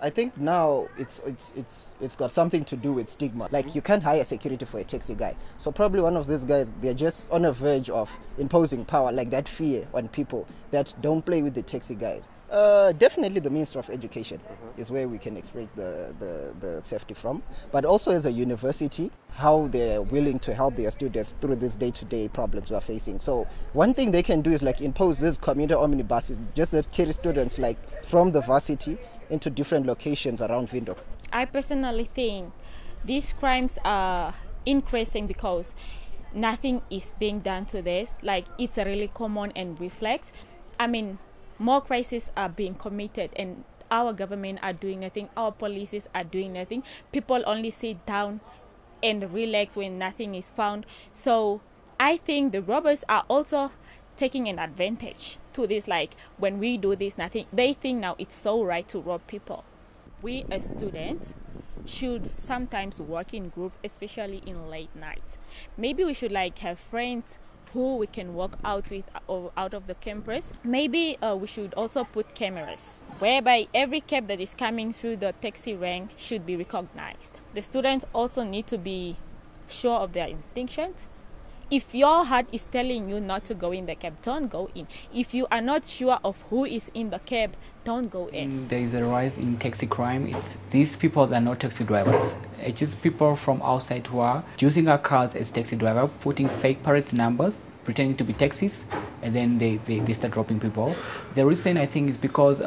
I think now it's got something to do with stigma. Like, you can't hire security for a taxi guy. So probably one of these guys, they're just on a verge of imposing power, like that fear on people that don't play with the taxi guys. Definitely the Ministry of Education is where we can expect the safety from. But also as a university, how they're willing to help their students through these day-to-day problems we're facing. So one thing they can do is like impose these commuter omnibuses just that carry students like from the varsity into different locations around Windhoek. I personally think these crimes are increasing because nothing is being done to this. Like, it's a really common and reflex. I mean, more crises are being committed and our government are doing nothing, our policies are doing nothing. People only sit down and relax when nothing is found. So I think the robbers are also taking an advantage to this. Like, when we do this, nothing, they think now it's so right to rob people. We as students should sometimes work in group, especially in late nights. Maybe we should like have friends who we can walk out with or out of the campus. Maybe we should also put cameras whereby every cab that is coming through the taxi rank should be recognized. The students also need to be sure of their instinctions. If your heart is telling you not to go in the cab, don't go in. If you are not sure of who is in the cab, don't go in. There is a rise in taxi crime. It's these people that are not taxi drivers. It's just people from outside who are using our cars as taxi driver, putting fake parrot numbers, pretending to be taxis, and then they start robbing people. The reason I think is because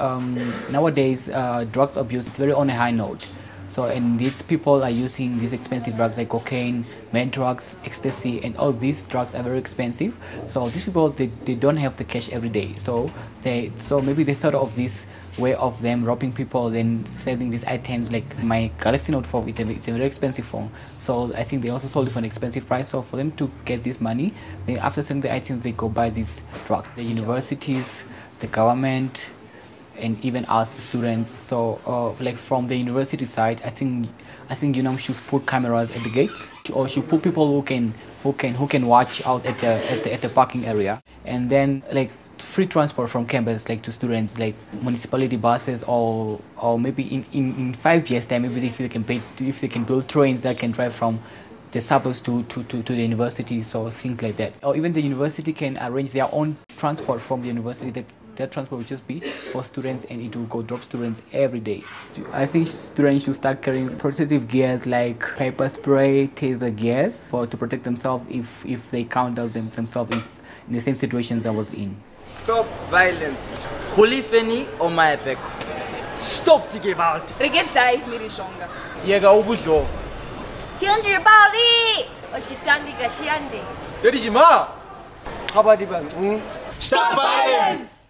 nowadays drug abuse is very on a high note. So, and these people are using these expensive drugs like cocaine, meth drugs, ecstasy, and all these drugs are very expensive. So these people, they don't have the cash every day. So maybe they thought of this way of them robbing people, then selling these items. Like my Galaxy Note 4, it's a very expensive phone. So I think they also sold it for an expensive price. So for them to get this money, they, after selling the items, they go buy these drugs. The universities, the government, and even us students. So like from the university side, I think Unam should put cameras at the gates, or should put people who can watch out at the parking area, and then like free transport from campus, like to students, like municipality buses, or maybe in 5 years time, maybe if they can build trains that can drive from the suburbs to the university, so things like that. Or even the university can arrange their own transport from the university. That transport will just be for students, and it will go drop students every day. I think students should start carrying protective gears like pepper spray, taser gears to protect themselves if they count out themselves in the same situations I was in. Stop violence. Khulifeni o maepeko. Stop to give out. Regetai mirishonga. Yega ubusho. 停止暴力！我是当地个西安的。 Stop violence.